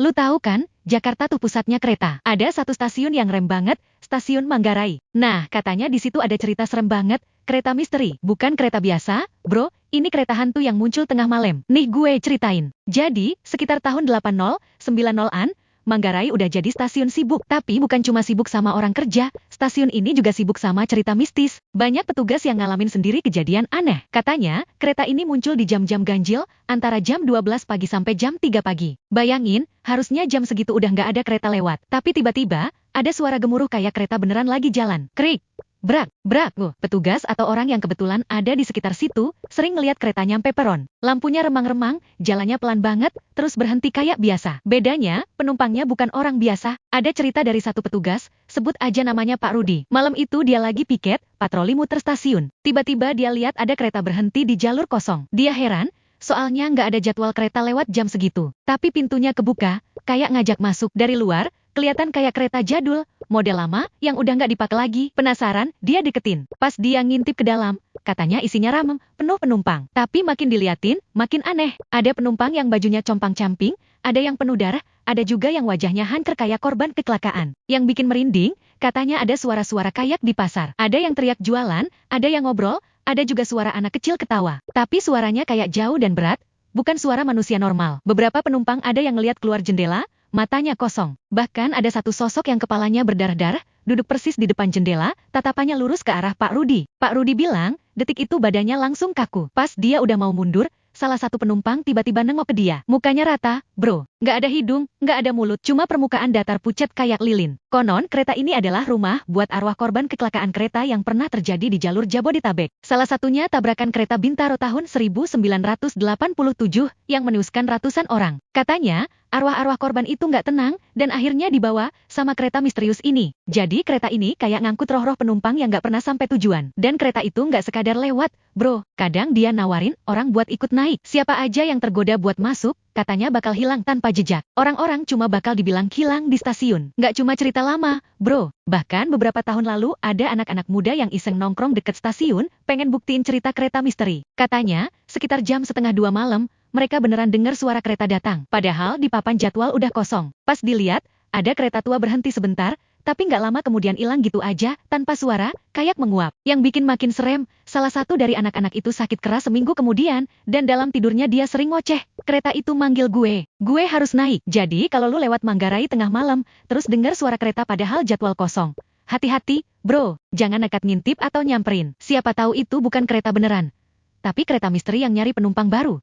Lu tahu kan, Jakarta tuh pusatnya kereta. Ada satu stasiun yang rem banget, stasiun Manggarai. Nah, katanya di situ ada cerita serem banget, kereta misteri. Bukan kereta biasa, bro, ini kereta hantu yang muncul tengah malam. Nih gue ceritain. Jadi, sekitar tahun 80, 90-an, Manggarai udah jadi stasiun sibuk. Tapi bukan cuma sibuk sama orang kerja, stasiun ini juga sibuk sama cerita mistis. Banyak petugas yang ngalamin sendiri kejadian aneh. Katanya, kereta ini muncul di jam-jam ganjil, antara jam 12 pagi sampai jam 3 pagi. Bayangin, harusnya jam segitu udah nggak ada kereta lewat. Tapi tiba-tiba, ada suara gemuruh kayak kereta beneran lagi jalan. Krik, brak, brak. Petugas atau orang yang kebetulan ada di sekitar situ, sering ngeliat kereta nyampe peron. Lampunya remang-remang, jalannya pelan banget, terus berhenti kayak biasa. Bedanya, penumpangnya bukan orang biasa. Ada cerita dari satu petugas, sebut aja namanya Pak Rudi. Malam itu dia lagi piket, patroli muter stasiun. Tiba-tiba dia lihat ada kereta berhenti di jalur kosong. Dia heran, soalnya nggak ada jadwal kereta lewat jam segitu. Tapi pintunya kebuka, kayak ngajak masuk. Dari luar, kelihatan kayak kereta jadul, model lama, yang udah nggak dipakai lagi. Penasaran, dia deketin. Pas dia ngintip ke dalam, katanya isinya ramai, penuh penumpang. Tapi makin diliatin, makin aneh. Ada penumpang yang bajunya compang-camping, ada yang penuh darah, ada juga yang wajahnya hancur kayak korban kecelakaan. Yang bikin merinding, katanya ada suara-suara kayak di pasar. Ada yang teriak jualan, ada yang ngobrol, ada juga suara anak kecil ketawa. Tapi suaranya kayak jauh dan berat, bukan suara manusia normal. Beberapa penumpang ada yang ngeliat keluar jendela, matanya kosong. Bahkan ada satu sosok yang kepalanya berdarah-darah, duduk persis di depan jendela, tatapannya lurus ke arah Pak Rudi. Pak Rudi bilang, detik itu badannya langsung kaku. Pas dia udah mau mundur, salah satu penumpang tiba-tiba nengok ke dia. Mukanya rata, bro. Nggak ada hidung, nggak ada mulut, cuma permukaan datar pucat kayak lilin. Konon, kereta ini adalah rumah buat arwah korban kecelakaan kereta yang pernah terjadi di jalur Jabodetabek. Salah satunya tabrakan kereta Bintaro tahun 1987 yang menewaskan ratusan orang. Katanya, arwah-arwah korban itu nggak tenang, dan akhirnya dibawa sama kereta misterius ini. Jadi kereta ini kayak ngangkut roh-roh penumpang yang nggak pernah sampai tujuan. Dan kereta itu nggak sekadar lewat, bro. Kadang dia nawarin orang buat ikut naik. Siapa aja yang tergoda buat masuk, katanya bakal hilang tanpa jejak. Orang-orang cuma bakal dibilang hilang di stasiun. Nggak cuma cerita lama, bro. Bahkan beberapa tahun lalu ada anak-anak muda yang iseng nongkrong deket stasiun, pengen buktiin cerita kereta misteri. Katanya, sekitar jam setengah 2 malam, mereka beneran dengar suara kereta datang. Padahal di papan jadwal udah kosong. Pas dilihat, ada kereta tua berhenti sebentar, tapi nggak lama kemudian hilang gitu aja, tanpa suara, kayak menguap. Yang bikin makin serem, salah satu dari anak-anak itu sakit keras seminggu kemudian, dan dalam tidurnya dia sering ngoceh, kereta itu manggil gue harus naik. Jadi kalau lu lewat Manggarai tengah malam, terus dengar suara kereta padahal jadwal kosong. Hati-hati, bro, jangan nekat ngintip atau nyamperin. Siapa tahu itu bukan kereta beneran, tapi kereta misteri yang nyari penumpang baru.